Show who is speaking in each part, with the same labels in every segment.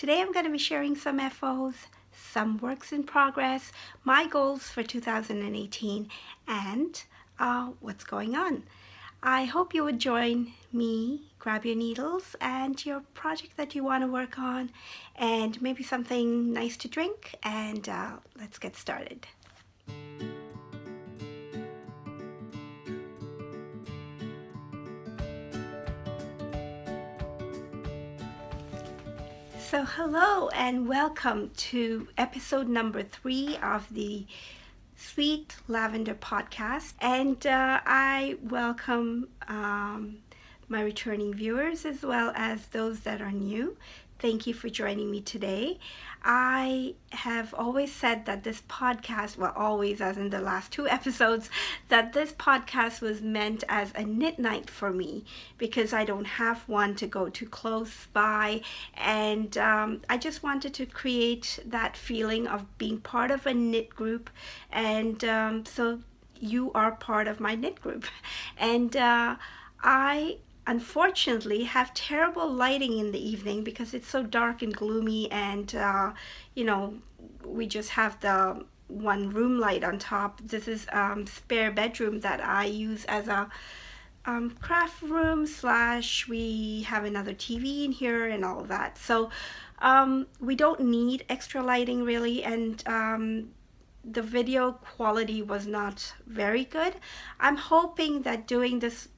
Speaker 1: Today I'm going to be sharing some FOs, some works in progress, my goals for 2018, and what's going on. I hope you would join me, grab your needles and your project that you want to work on, and maybe something nice to drink, and let's get started. So hello and welcome to episode number 3 of the Sweet Lavender podcast, and I welcome my returning viewers as well as those that are new. Thank you for joining me today. I have always said that this podcast, well, always as in the last 2 episodes, that this podcast was meant as a knit night for me because I don't have one to go to close by, and I just wanted to create that feeling of being part of a knit group, and so you are part of my knit group. And I unfortunately have terrible lighting in the evening because it's so dark and gloomy, and you know, we just have the one room light on top. This is spare bedroom that I use as a craft room / we have another TV in here and all of that, so we don't need extra lighting really, and the video quality was not very good. I'm hoping that doing this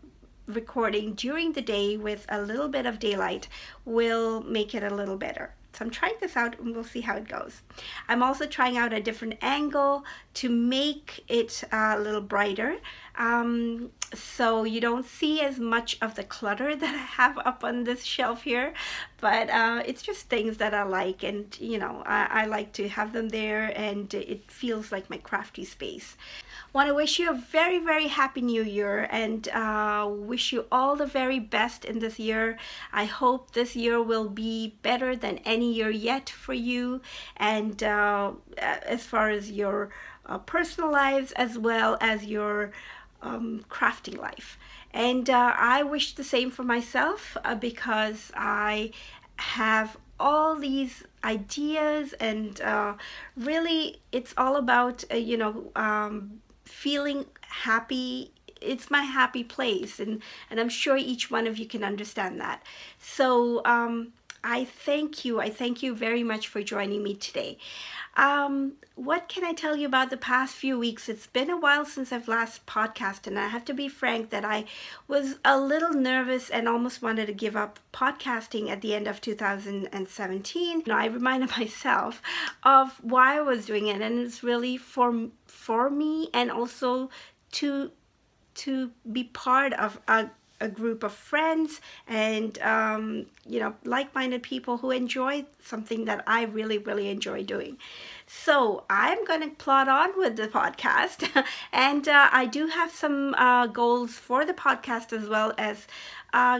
Speaker 1: recording during the day with a little bit of daylight will make it a little better. So I'm trying this out and we'll see how it goes. I'm also trying out a different angle to make it a little brighter, so you don't see as much of the clutter that I have up on this shelf here, but it's just things that I like, and you know, I like to have them there, and it feels like my crafty space. Want to wish you a very, very happy new year, and wish you all the very best in this year. I hope this year will be better than any year yet for you, and as far as your personal lives as well as your crafting life. And I wish the same for myself because I have all these ideas, and really it's all about you know, feeling happy. It's my happy place, and I'm sure each one of you can understand that. So I thank you very much for joining me today. What can I tell you about the past few weeks? It's been a while since I've last podcasted, and I have to be frank that I was a little nervous and almost wanted to give up podcasting at the end of 2017. You know, I reminded myself of why I was doing it, and it's really for me, and also to be part of a group of friends, and you know, like-minded people who enjoy something that I really, really enjoy doing. So I'm going to plod on with the podcast, and I do have some goals for the podcast as well as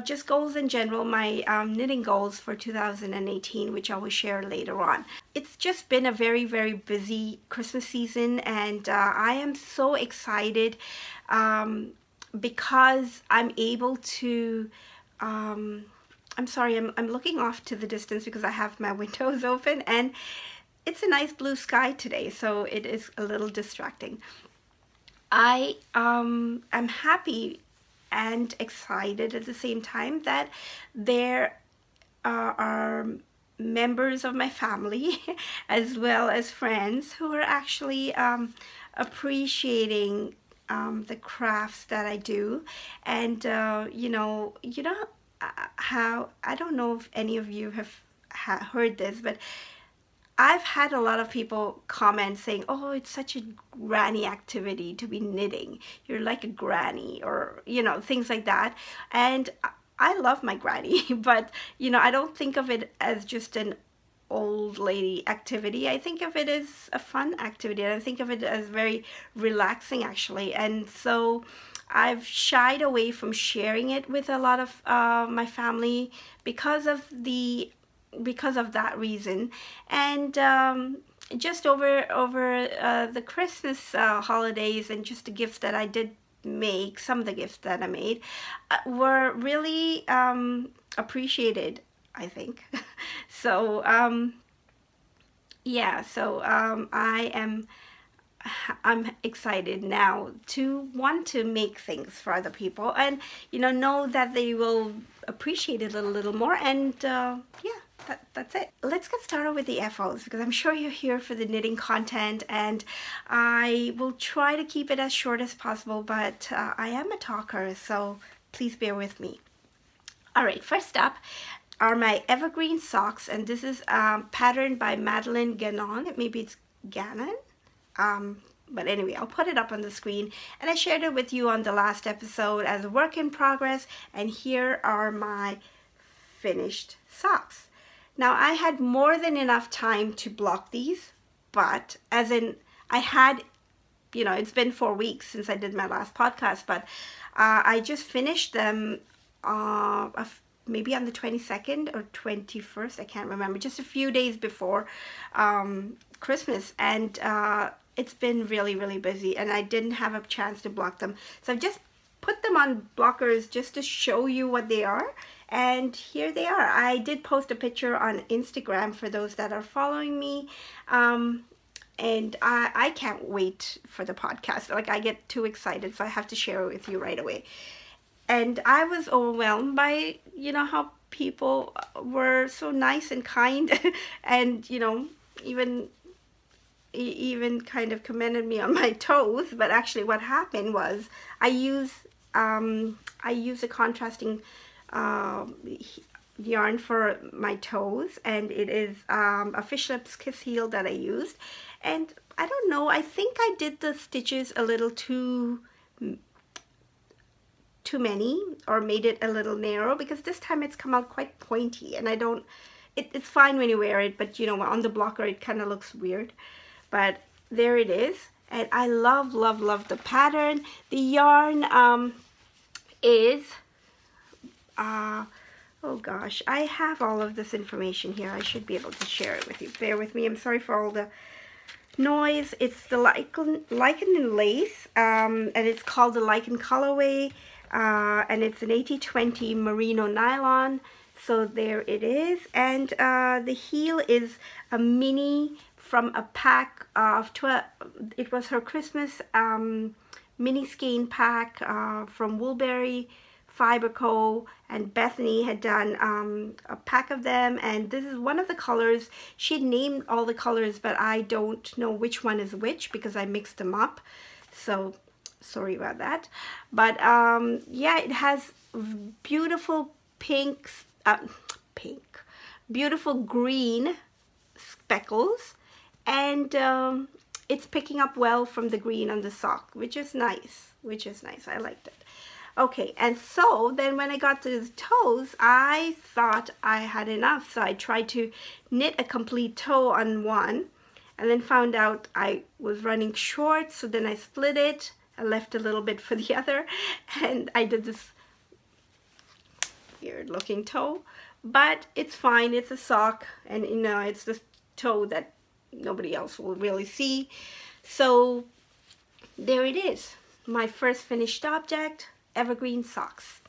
Speaker 1: just goals in general, my knitting goals for 2018, which I will share later on. It's just been a very, very busy Christmas season, and I am so excited because I'm able to, I'm sorry, I'm looking off to the distance because I have my windows open, and it's a nice blue sky today, so it is a little distracting. I am happy and excited at the same time that there are members of my family as well as friends who are actually appreciating the crafts that I do. And you know how, I don't know if any of you have heard this, but I've had a lot of people comment saying, oh, it's such a granny activity to be knitting. You're like a granny, or, you know, things like that. And I love my granny, but, you know, I don't think of it as just an old lady activity. I think of it as a fun activity, and I think of it as very relaxing, actually. And so I've shied away from sharing it with a lot of my family because of that reason. And just over the Christmas holidays, and just the gifts that I did make, some of the gifts that I made were really appreciated, I think. So yeah, so I'm excited now to want to make things for other people, and know that they will appreciate it a little more. And yeah, that's it. Let's get started with the FOs, because I'm sure you're here for the knitting content, and I will try to keep it as short as possible, but I am a talker, so please bear with me. All right, first up are my evergreen socks, and this is patterned by Madeline Gannon. Maybe it's Gannon. But anyway, I'll put it up on the screen, and I shared it with you on the last episode as a work in progress, and here are my finished socks. Now, I had more than enough time to block these, but as in I had, it's been 4 weeks since I did my last podcast, but I just finished them maybe on the 22nd or 21st, I can't remember, just a few days before Christmas, and it's been really, really busy, and I didn't have a chance to block them. So I've just put them on blockers just to show you what they are, and here they are. I did post a picture on Instagram for those that are following me, and I can't wait for the podcast. Like, I get too excited, so I have to share it with you right away. And I was overwhelmed by, how people were so nice and kind, and, even kind of commended me on my toes. But actually what happened was I use a contrasting yarn for my toes, and it is a PHILIPP's Kiss Heel that I used. And I don't know, I think I did the stitches a little too many, or made it a little narrow, because this time it's come out quite pointy, and it's fine when you wear it, but on the blocker it kind of looks weird. But there it is, and I love, love, love the pattern. The yarn is oh gosh, I have all of this information here. I should be able to share it with you. Bear with me, I'm sorry for all the noise. It's the Lichen and Lace, and it's called the Lichen colorway, and it's an 80/20 merino nylon. So there it is, and the heel is a mini from a pack of 12. It was her Christmas mini skein pack from Woolberry Fiber Co, and Bethany had done a pack of them, and this is one of the colors. She had named all the colors, but I don't know which one is which because I mixed them up, so sorry about that. But yeah, it has beautiful beautiful green speckles, and it's picking up well from the green on the sock, which is nice, I liked it. Okay, and so then when I got to the toes, I thought I had enough, so I tried to knit a complete toe on one, and then found out I was running short, so then I split it. I left a little bit for the other, and I did this weird looking toe, but it's fine. It's a sock, and it's the toe that nobody else will really see. So there it is, my first finished object, evergreen socks.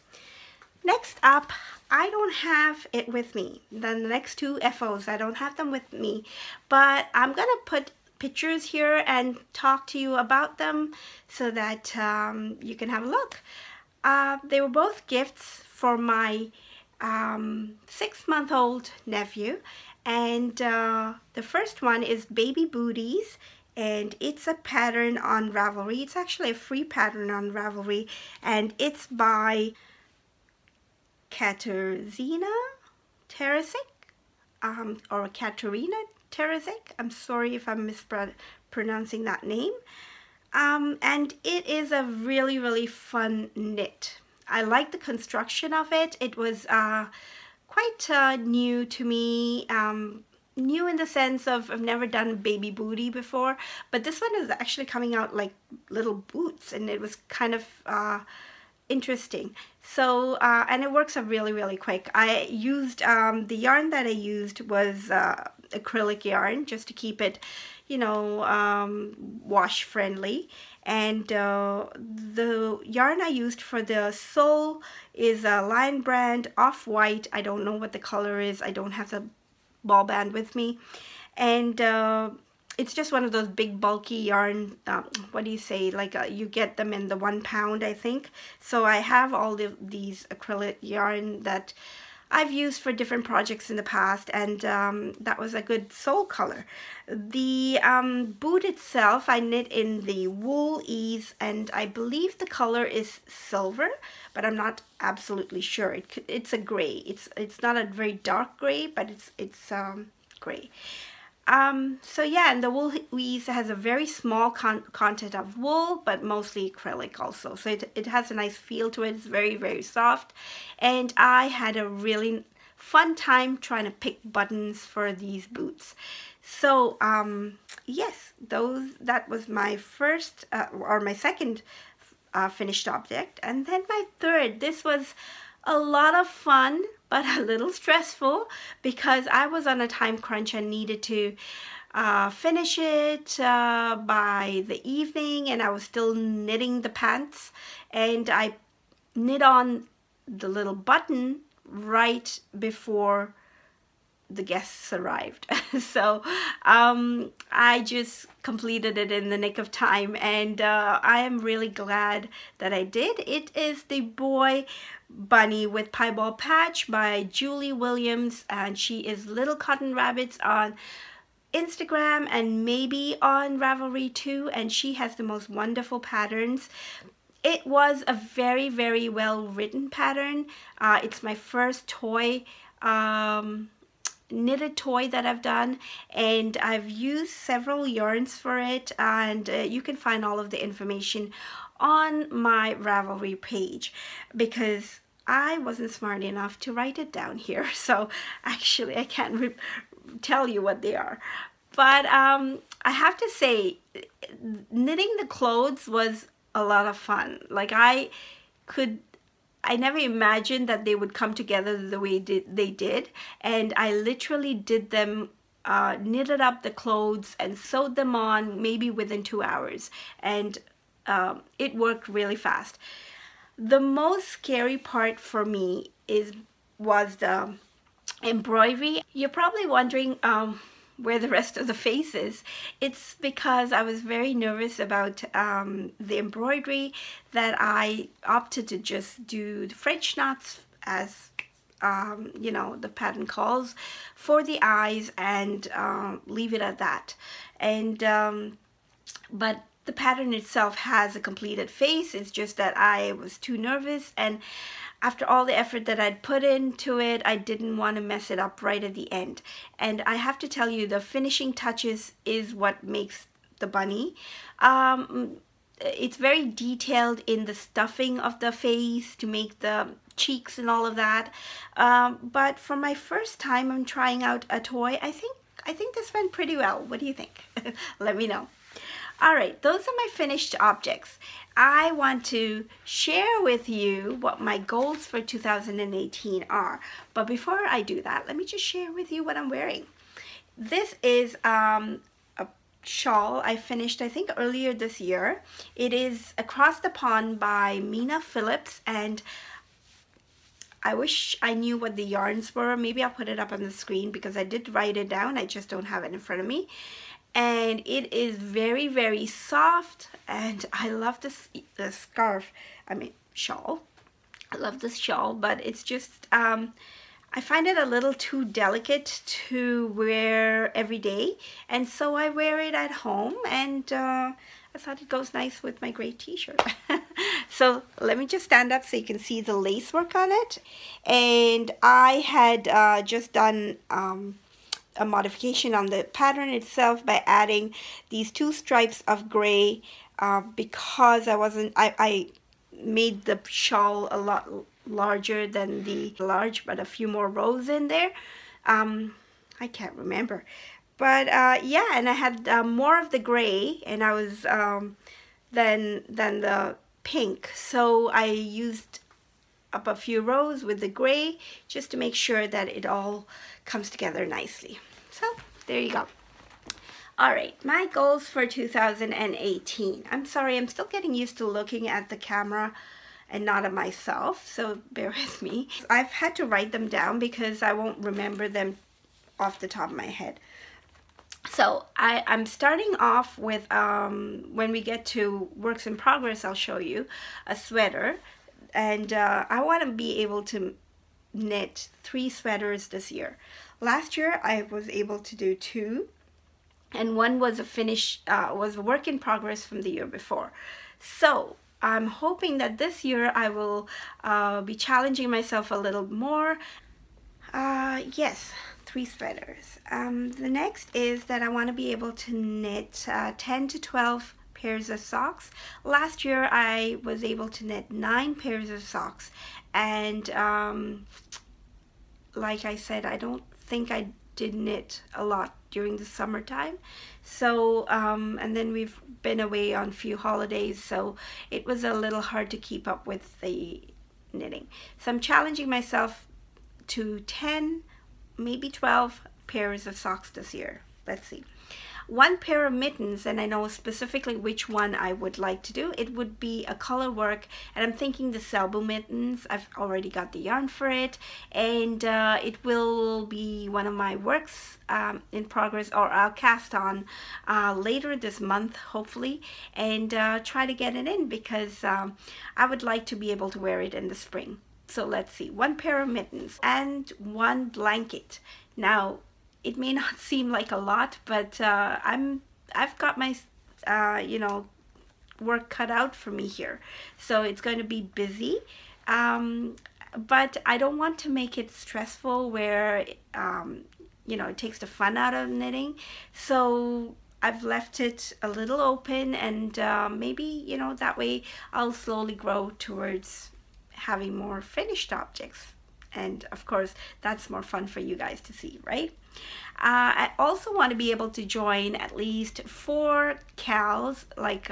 Speaker 1: Next up, I don't have it with me. The next two FOs, I don't have them with me, but I'm gonna put pictures here and talk to you about them so that you can have a look. They were both gifts for my 6-month-old nephew, and the first one is Baby Booties, and it's a pattern on Ravelry. It's actually a free pattern on Ravelry, and it's by Katarzyna Teresic, or Katarina Teresic. I'm sorry if I'm mispronouncing that name. And it is a really, really fun knit. I like the construction of it. It was quite new to me. New in the sense of I've never done baby booty before, but this one is actually coming out like little boots, and it was kind of interesting. So and it works up really, really quick. I used the yarn that I used was acrylic yarn, just to keep it, wash friendly. And the yarn I used for the sole is a Lion Brand Off-White. I don't know what the color is. I don't have the ball band with me, and it's just one of those big bulky yarn, what do you say, like you get them in the 1 pound, I think. So I have all these acrylic yarn that I've used for different projects in the past, and that was a good soul color. The boot itself I knit in the wool ease, and I believe the color is silver, but I'm not absolutely sure. It's a gray. It's not a very dark gray, but it's gray. So yeah, and the wool ease has a very small content of wool, but mostly acrylic also. So it has a nice feel to it. It's very, very soft. And I had a really fun time trying to pick buttons for these boots. So yes, that was my first or my second finished object. And then my third, this was a lot of fun, but a little stressful because I was on a time crunch and needed to finish it by the evening, and I was still knitting the pants, and I knit on the little button right before the guests arrived. So I just completed it in the nick of time, and I am really glad that I did. It is the boy bunny with piebald patch by Julie Williams, and she is Little Cotton Rabbits on Instagram and maybe on Ravelry too, and she has the most wonderful patterns. It was a very, very well written pattern. It's my first toy, knitted toy that I've done, and I've used several yarns for it, and you can find all of the information on my Ravelry page because I wasn't smart enough to write it down here, so actually I can't tell you what they are. But I have to say, knitting the clothes was a lot of fun. Like I never imagined that they would come together the way they did, and I literally did them, knitted up the clothes and sewed them on maybe within 2 hours, and it worked really fast. The most scary part for me was the embroidery. You're probably wondering where the rest of the face is. It's because I was very nervous about the embroidery, that I opted to just do the French knots, as you know, the pattern calls, for the eyes, and leave it at that. And but the pattern itself has a completed face. It's just that I was too nervous, and after all the effort that I'd put into it, I didn't want to mess it up right at the end. And I have to tell you, the finishing touches is what makes the bunny. It's very detailed in the stuffing of the face to make the cheeks and all of that. But for my first time I'm trying out a toy, I think this went pretty well. What do you think? Let me know. Alright, those are my finished objects. I want to share with you what my goals for 2018 are. But before I do that, let me just share with you what I'm wearing. This is a shawl I finished, I think, earlier this year. It is Across the Pond by MINA PHILIPP, and I wish I knew what the yarns were. Maybe I'll put it up on the screen because I did write it down. I just don't have it in front of me. And it is very, very soft, and I love the scarf, shawl. I love this shawl, but it's just, I find it a little too delicate to wear every day, and so I wear it at home, and I thought it goes nice with my gray t-shirt. So let me just stand up so you can see the lace work on it. And I had just done a modification on the pattern itself by adding these 2 stripes of gray because I made the shawl a lot larger than the large, but a few more rows in there. I can't remember, but yeah, and I had more of the gray, and I was than the pink, so I used up a few rows with the gray just to make sure that it all comes together nicely. So there you go. Alright, my goals for 2018. I'm sorry, I'm still getting used to looking at the camera and not at myself, so bear with me. I've had to write them down because I won't remember them off the top of my head. So I'm starting off with, when we get to works in progress, I'll show you a sweater. And I want to be able to knit 3 sweaters this year. Last year I was able to do 2, and one was a work in progress from the year before. So I'm hoping that this year I will be challenging myself a little more. Yes, 3 sweaters. The next is that I want to be able to knit 10 to 12 pairs of socks. Last year I was able to knit 9 pairs of socks, and like I said, I don't think I did knit a lot during the summertime. So and then we've been away on a few holidays, so it was a little hard to keep up with the knitting. So I'm challenging myself to 10, maybe 12 pairs of socks this year. Let's see. 1 pair of mittens, and I know specifically which one I would like to do. It would be a color work, and I'm thinking the Selbu mittens. I've already got the yarn for it, and it will be one of my works in progress, or I'll cast on later this month, hopefully, and try to get it in, because I would like to be able to wear it in the spring. So let's see, 1 pair of mittens and 1 blanket. Now, it may not seem like a lot, but I've got my you know, work cut out for me here, so it's going to be busy, but I don't want to make it stressful where you know, it takes the fun out of knitting. So I've left it a little open, and maybe, you know, that way I'll slowly grow towards having more finished objects. And of course, that's more fun for you guys to see, right? I also want to be able to join at least 4 cows, like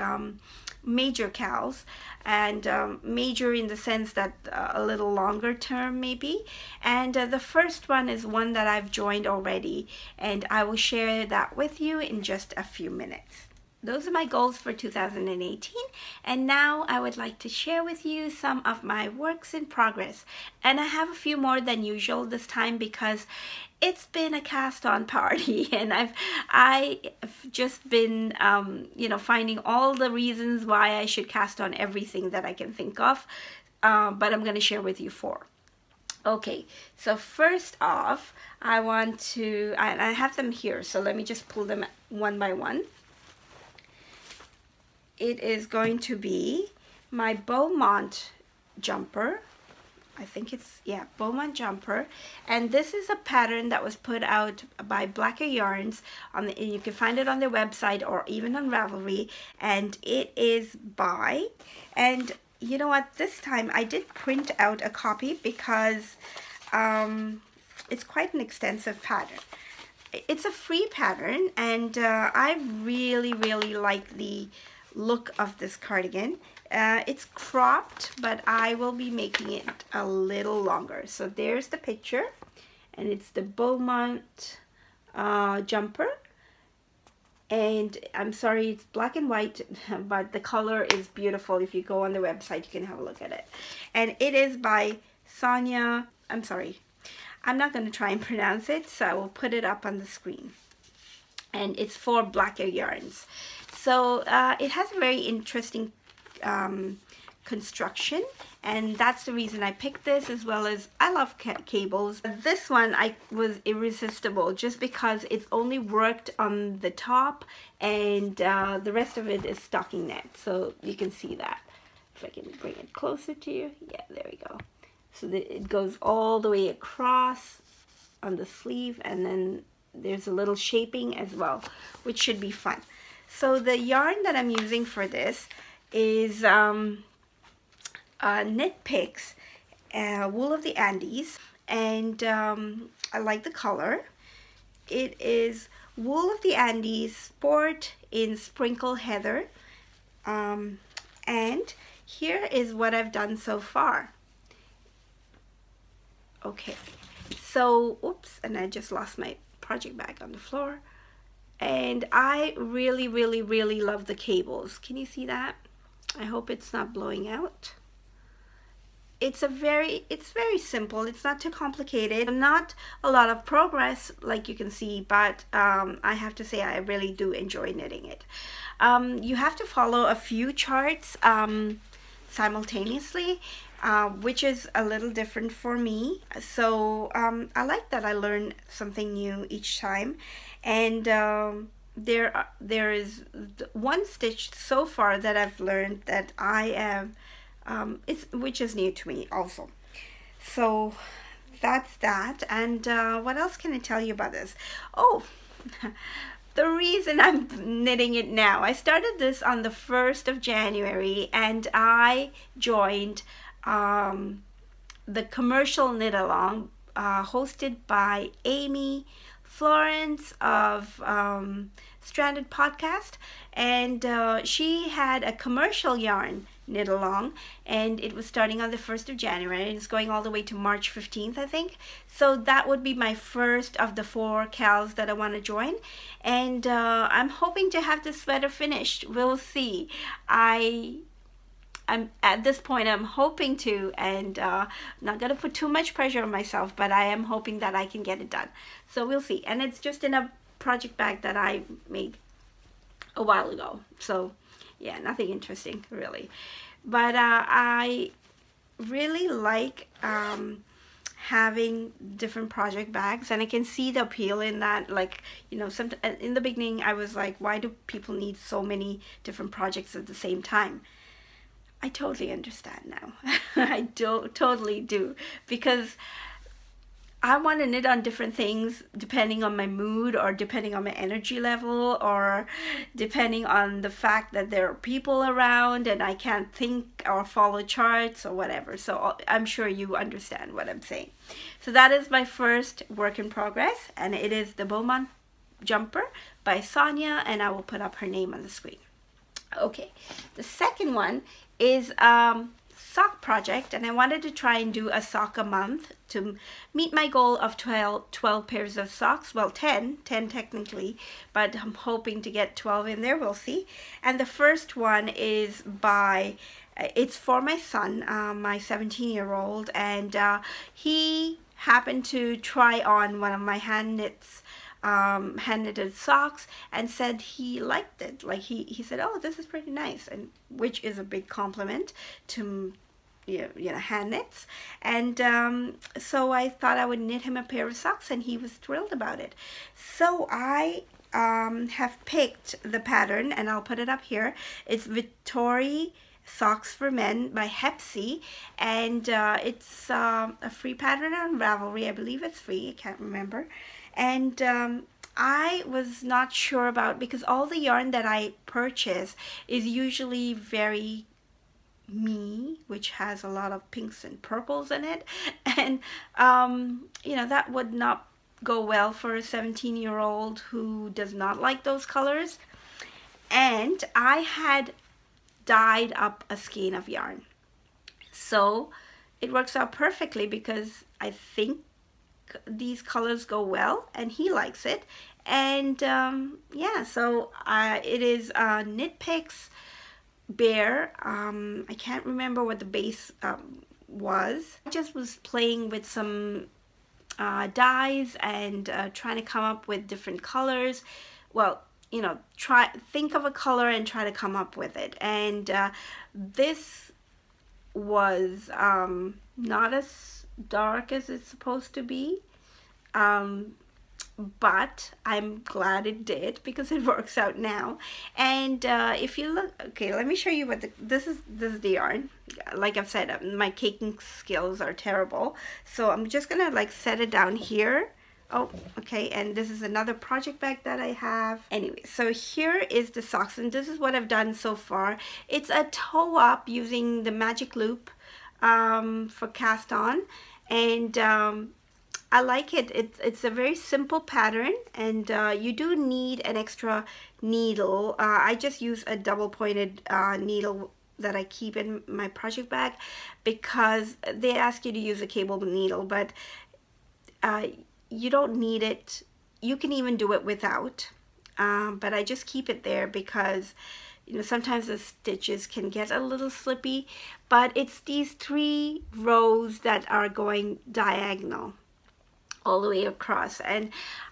Speaker 1: major cows, and major in the sense that a little longer term maybe. And the first one is one that I've joined already, and I will share that with you in just a few minutes. Those are my goals for 2018, and now I would like to share with you some of my works in progress. And I have a few more than usual this time, because it's been a cast on party, and I've just been you know, finding all the reasons why I should cast on everything that I can think of, but I'm going to share with you 4. Okay, so first off, I want to, I have them here, so let me just pull them one by one. It is going to be my Beaumont jumper. I think it's, yeah, Beaumont jumper. And this is a pattern that was put out by Blacker Yarns. You can find it on their website or even on Ravelry. And it is by, and you know what, this time I did print out a copy, because it's quite an extensive pattern. It's a free pattern, and I really, really like the look of this cardigan. It's cropped, but I will be making it a little longer. So there's the picture, and it's the Beaumont jumper, and I'm sorry it's black and white, but the color is beautiful. If you go on the website, you can have a look at it. And it is by Sonia, I'm sorry, I'm not going to try and pronounce it, so I will put it up on the screen. And it's for Blacker Yarns. So it has a very interesting construction, and that's the reason I picked this, as well as I love cables. This one I was irresistible, just because it's only worked on the top, and the rest of it is stocking net. So you can see that. If I can bring it closer to you. Yeah, there we go. So it goes all the way across on the sleeve, and then there's a little shaping as well, which should be fun. So the yarn that I'm using for this is Knit Picks Wool of the Andes, and I like the color. It is Wool of the Andes Sport in Sprinkle Heather, and here is what I've done so far. Okay, so oops, and I just lost my project bag on the floor. And I really, really, really love the cables. Can you see that? I hope it's not blowing out. it's very simple. It's not too complicated, not a lot of progress like you can see, but I have to say I really do enjoy knitting it. You have to follow a few charts simultaneously, which is a little different for me. So I like that I learn something new each time. And there is one stitch so far that I've learned that I am which is new to me also. So that's that. And what else can I tell you about this? Oh, the reason I'm knitting it now, I started this on the 1st of January, and I joined the commercial knit along hosted by Amy Florence of Stranded Podcast, and she had a commercial yarn knit along, and it was starting on the 1st of January, and it's going all the way to March 15th, I think. So that would be my first of the 4 cals that I want to join, and I'm hoping to have the sweater finished. We'll see. I'm at this point, I'm hoping to, and not gonna put too much pressure on myself, but I am hoping that I can get it done. So we'll see. And it's just in a project bag that I made a while ago. So yeah, nothing interesting really. But I really like having different project bags, and I can see the appeal in that. Like, you know, in the beginning I was like, why do people need so many different projects at the same time? I totally understand now. I totally do, because I want to knit on different things depending on my mood, or depending on my energy level, or depending on the fact that there are people around and I can't think or follow charts or whatever. So I'm sure you understand what I'm saying. So that is my first work in progress, and it is the Beaumont jumper by Sonia, and I will put up her name on the screen. Okay, the second one is sock project, and I wanted to try and do a sock a month to meet my goal of 12 pairs of socks. Well, 10 technically, but I'm hoping to get 12 in there. We'll see. And the first one is by it's for my son, my 17-year-old, and he happened to try on one of my hand knitted socks and said he liked it. Like he said, oh, this is pretty nice, and which is a big compliment to you know, hand knits. And so I thought I would knit him a pair of socks, and he was thrilled about it. So I have picked the pattern, and I'll put it up here. It's Vittori Socks for Men by Hepsi, and it's a free pattern on Ravelry. I believe it's free, I can't remember. And I was not sure about, because all the yarn that I purchase is usually very me, which has a lot of pinks and purples in it, and you know, that would not go well for a 17-year-old who does not like those colors. And I had dyed up a skein of yarn, so it works out perfectly, because I think these colors go well and he likes it. And yeah, so it is Knit Picks Bear. I can't remember what the base was. I just was playing with some dyes and trying to come up with different colors. Well, you know, think of a color and try to come up with it. And this was not as dark as it's supposed to be, but I'm glad it did, because it works out now. And if you look, okay, let me show you what this is the yarn. Like I've said, my caking skills are terrible, so I'm just gonna like set it down here. Oh, okay, and this is another project bag that I have. Anyway, so here is the socks, and this is what I've done so far. It's a toe up using the magic loop for cast on, and I like it. It's a very simple pattern, and you do need an extra needle. I just use a double pointed needle that I keep in my project bag, because they ask you to use a cable needle, but you don't need it. You can even do it without, but I just keep it there because you know, sometimes the stitches can get a little slippy, but it's these 3 rows that are going diagonal all the way across, and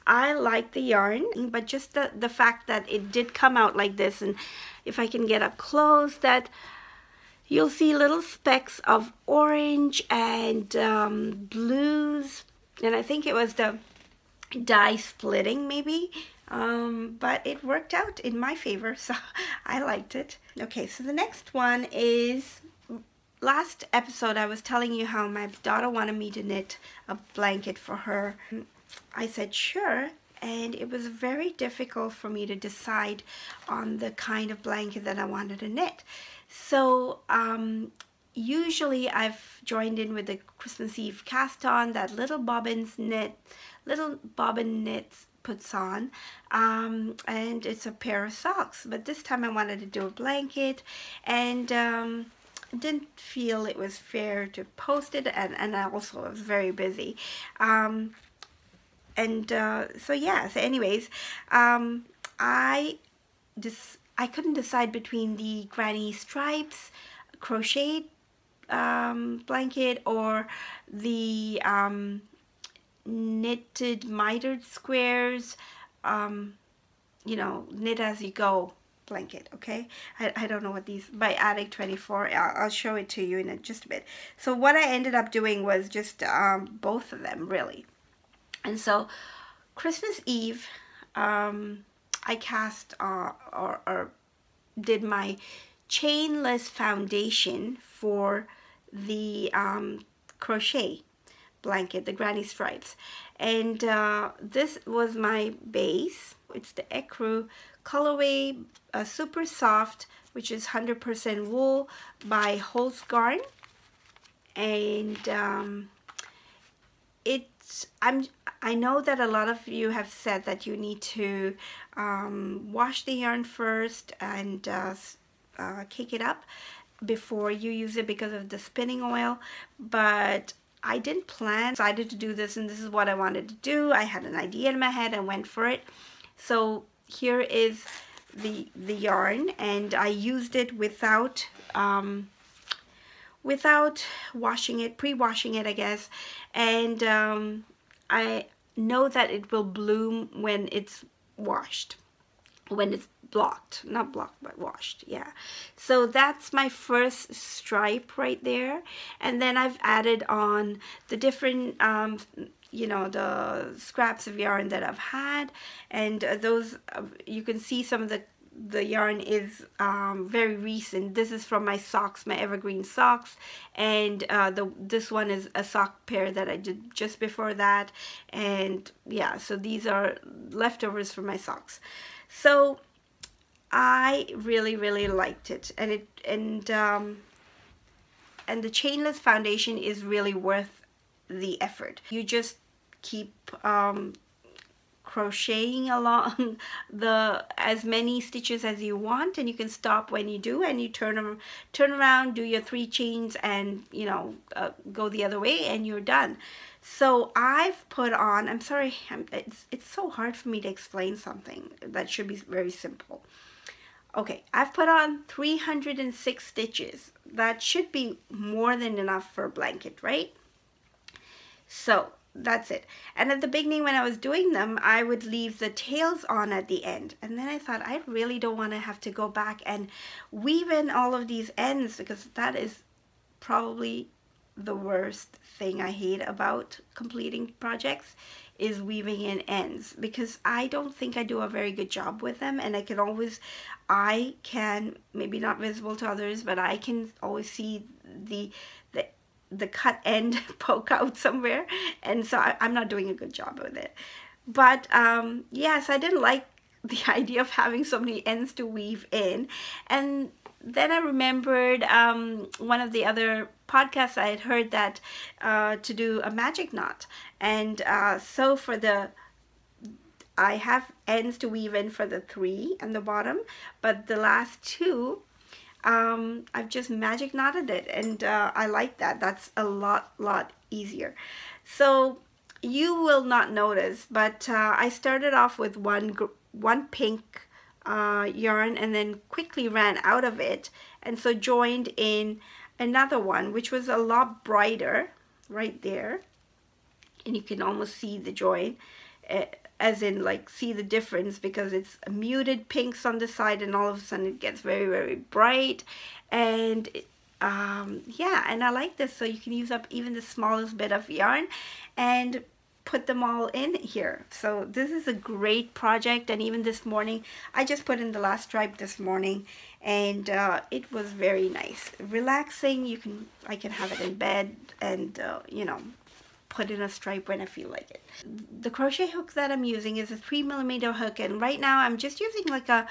Speaker 1: I like the yarn, but just the fact that it did come out like this, and if I can get up close, that you'll see little specks of orange and blues, and I think it was the dye splitting maybe, but it worked out in my favor, so I liked it. Okay, so the next one is, last episode I was telling you how my daughter wanted me to knit a blanket for her. I said sure, and it was very difficult for me to decide on the kind of blanket that I wanted to knit. So usually I've joined in with the Christmas Eve cast on that little bobbin knits puts on, and it's a pair of socks, but this time I wanted to do a blanket, and didn't feel it was fair to post it, and I also was very busy, so yeah, so anyways, I couldn't decide between the granny stripes crochet blanket or the knitted mitered squares, you know, knit as you go blanket. Okay, I don't know what these, by Attic 24. I'll show it to you in just a bit. So what I ended up doing was just both of them really. And so Christmas Eve, I cast or did my chainless foundation for the crochet blanket, the granny stripes, and this was my base. It's the Ecru colorway, super soft, which is 100% wool by Holzgarn, and I know that a lot of you have said that you need to wash the yarn first and kick it up before you use it because of the spinning oil, but I didn't plan. Decided to do this, and this is what I wanted to do. I had an idea in my head and went for it. So here is the yarn, and I used it without washing it, pre-washing it, I guess, and I know that it will bloom when it's washed, when it's blocked, not blocked but washed. Yeah, so that's my first stripe right there, and then I've added on the different you know, the scraps of yarn that I've had, and those you can see some of the yarn is very recent. This is from my socks, my evergreen socks, and this one is a sock pair that I did just before that, and yeah, so these are leftovers from my socks. So I really liked it, and the chainless foundation is really worth the effort. You just keep crocheting along as many stitches as you want, and you can stop when you do, and you turn around, do your 3 chains, and you know, go the other way, and you're done. So I've put on, I'm sorry, it's so hard for me to explain something that should be very simple. Okay, I've put on 306 stitches. That should be more than enough for a blanket, right? So that's it. And at the beginning when I was doing them, I would leave the tails on at the end, and then I thought I really don't want to have to go back and weave in all of these ends, because that is probably the worst thing I hate about completing projects, is weaving in ends, because I don't think I do a very good job with them, and I can, maybe not visible to others, but I can always see the cut end poke out somewhere, and so I'm not doing a good job with it. But yes, I didn't like the idea of having so many ends to weave in. And then I remembered one of the other podcasts I had heard that to do a magic knot, and so for I have ends to weave in for the 3 on the bottom, but the last 2 I've just magic knotted it, and I like that. That's a lot easier. So you will not notice, but I started off with one pink yarn and then quickly ran out of it, and so joined in another one which was a lot brighter right there, and you can almost see the join, as in like see the difference, because it's a muted pinks on the side and all of a sudden it gets very, very bright. And yeah, and I like this. So you can use up even the smallest bit of yarn and put them all in here. So this is a great project. And even this morning, I just put in the last stripe this morning, and it was very nice, relaxing. I can have it in bed and you know, put in a stripe when I feel like it. The crochet hook that I'm using is a 3mm hook, and right now I'm just using like a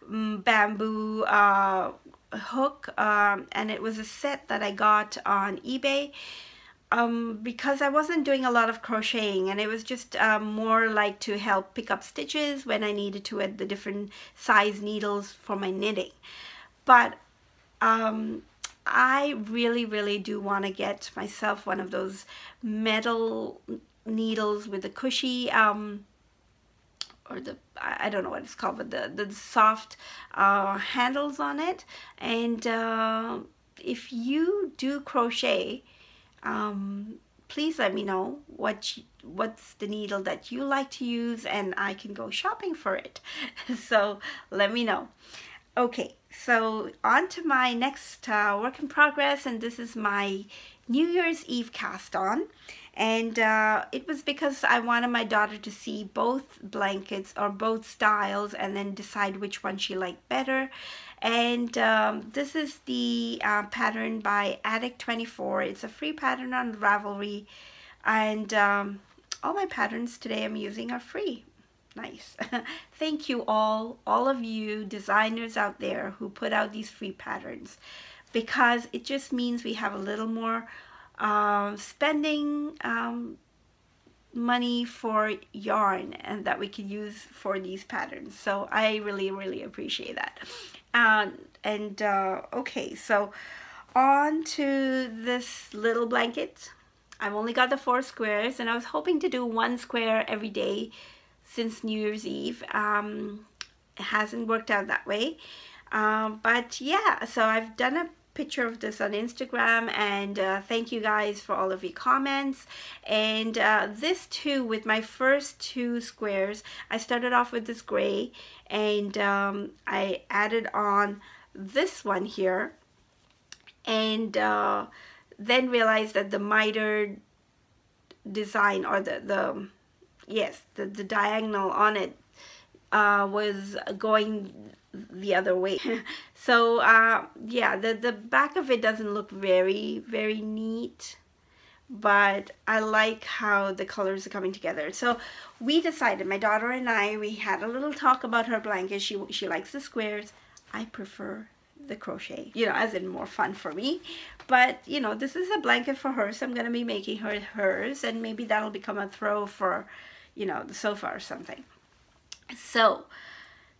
Speaker 1: bamboo hook, and it was a set that I got on eBay, because I wasn't doing a lot of crocheting, and it was just more like to help pick up stitches when I needed to at the different size needles for my knitting. But I really do want to get myself one of those metal needles with the cushy or the, I don't know what it's called, but the soft handles on it. And if you do crochet, please let me know what's the needle that you like to use, and I can go shopping for it. So let me know. Okay, so on to my next work in progress, and this is my New Year's Eve cast on. And it was because I wanted my daughter to see both blankets or both styles and then decide which one she liked better. And this is the pattern by Addict24. It's a free pattern on Ravelry, and all my patterns today I'm using are free. Nice. Thank you all of you designers out there who put out these free patterns, because it just means we have a little more spending money for yarn, and that we can use for these patterns. So I really appreciate that. Okay, so on to this little blanket. I've only got the 4 squares, and I was hoping to do 1 square every day since New Year's Eve. It hasn't worked out that way, but yeah, so I've done a picture of this on Instagram, and thank you guys for all of your comments. And this too, with my first 2 squares, I started off with this gray, and I added on this one here, and then realized that the miter design, or the diagonal on it was going the other way. So yeah, the back of it doesn't look very neat, but I like how the colors are coming together. So we decided, my daughter and I, we had a little talk about her blanket. She likes the squares. I prefer the crochet, you know, as in more fun for me. But you know, this is a blanket for her, so I'm gonna be making her hers, and maybe that'll become a throw for, you know, the sofa or something. So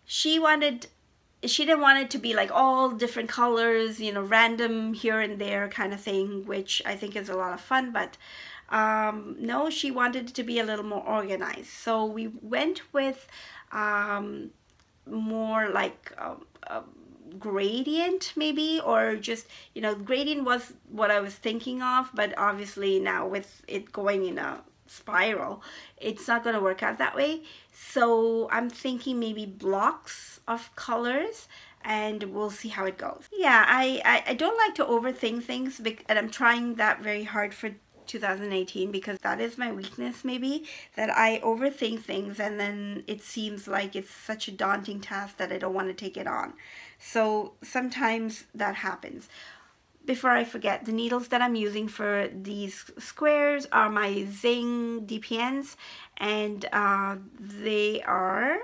Speaker 1: she didn't want it to be like all different colors, you know, random here and there kind of thing, which I think is a lot of fun. But no, she wanted it to be a little more organized. So we went with more like gradient maybe, or just, you know, gradient was what I was thinking of, but obviously now with it going in a spiral, it's not going to work out that way. So I'm thinking maybe blocks of colors, and we'll see how it goes. Yeah, I don't like to overthink things, and I'm trying that very hard for 2018, because that is my weakness maybe, that I overthink things and then it seems like it's such a daunting task that I don't want to take it on. So sometimes that happens. Before I forget, the needles that I'm using for these squares are my Zing DPNs, and they are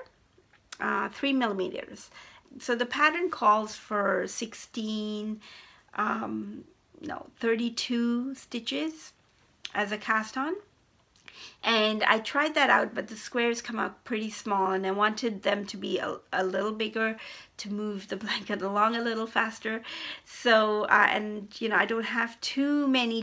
Speaker 1: 3mm. So the pattern calls for 32 stitches as a cast on, and I tried that out, but the squares come out pretty small, and I wanted them to be a little bigger to move the blanket along a little faster. So and you know, I don't have too many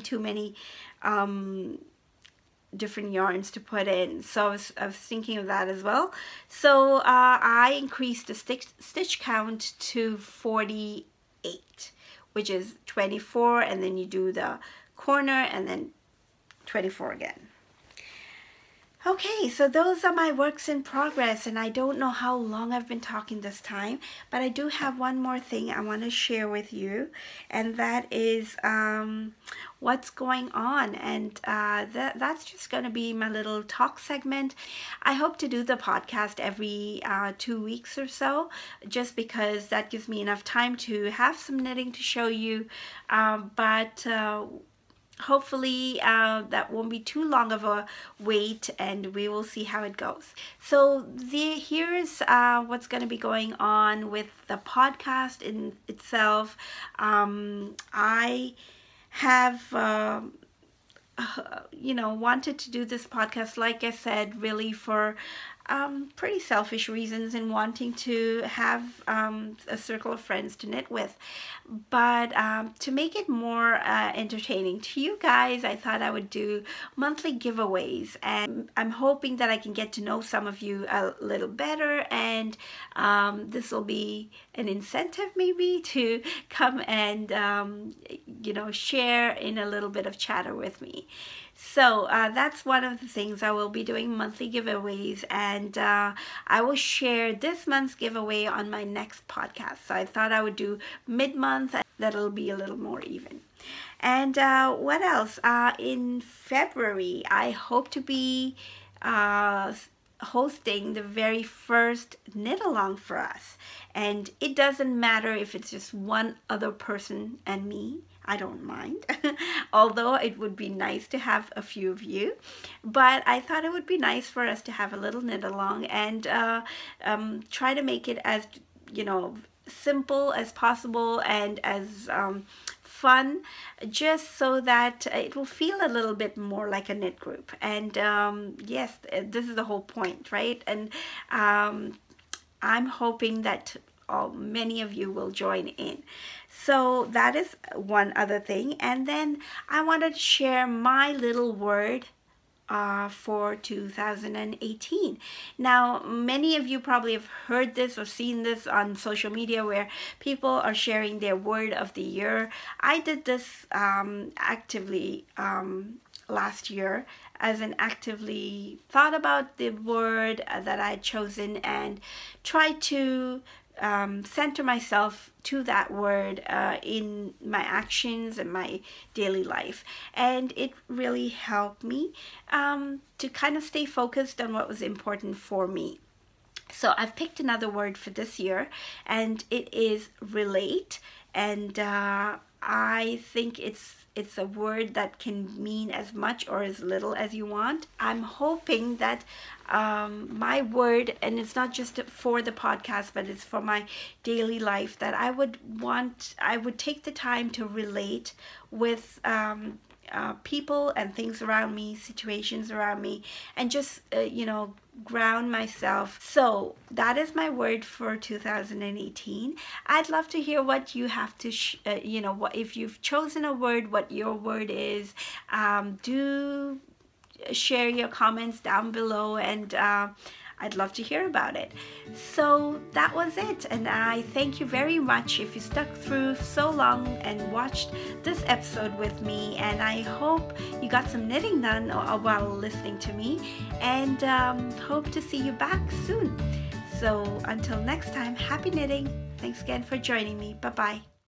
Speaker 1: different yarns to put in, so I was thinking of that as well. So I increased the stitch count to 48, which is 24, and then you do the corner and then 24 again. Okay, so those are my works in progress, and I don't know how long I've been talking this time, but I do have one more thing I want to share with you, and that is what's going on, and that's just going to be my little talk segment. I hope to do the podcast every 2 weeks or so, just because that gives me enough time to have some knitting to show you, but hopefully that won't be too long of a wait, and we will see how it goes. So here's what's going to be going on with the podcast in itself. I have wanted to do this podcast, like I said, really for pretty selfish reasons, and wanting to have a circle of friends to knit with. But to make it more entertaining to you guys, I thought I would do monthly giveaways, and I'm hoping that I can get to know some of you a little better, and this will be an incentive maybe to come and share in a little bit of chatter with me. So that's one of the things. I will be doing monthly giveaways, and I will share this month's giveaway on my next podcast. So I thought I would do mid-month, that'll be a little more even. And what else? In February, I hope to be hosting the very first knit along for us, and it doesn't matter if it's just one other person and me. I don't mind, although it would be nice to have a few of you, but I thought it would be nice for us to have a little knit along, and try to make it as simple as possible, and as fun, just so that it will feel a little bit more like a knit group. And yes, this is the whole point, right? And I'm hoping that many of you will join in. So that is one other thing. And then I wanted to share my little word for 2018. Now, many of you probably have heard this or seen this on social media, where people are sharing their word of the year. I did this actively last year, as in actively thought about the word that I had chosen, and tried to center myself to that word in my actions and my daily life, and it really helped me to kind of stay focused on what was important for me. So I've picked another word for this year, and it is relate, and I think it's a word that can mean as much or as little as you want. I'm hoping that my word, and it's not just for the podcast, but it's for my daily life, that I would take the time to relate with people and things around me, situations around me, and just ground myself. So that is my word for 2018. I'd love to hear what you have to what if you've chosen a word, what your word is. Do share your comments down below, and I'd love to hear about it. So that was it, and I thank you very much if you stuck through so long and watched this episode with me, and I hope you got some knitting done while listening to me, and hope to see you back soon. So until next time, happy knitting. Thanks again for joining me. Bye-bye.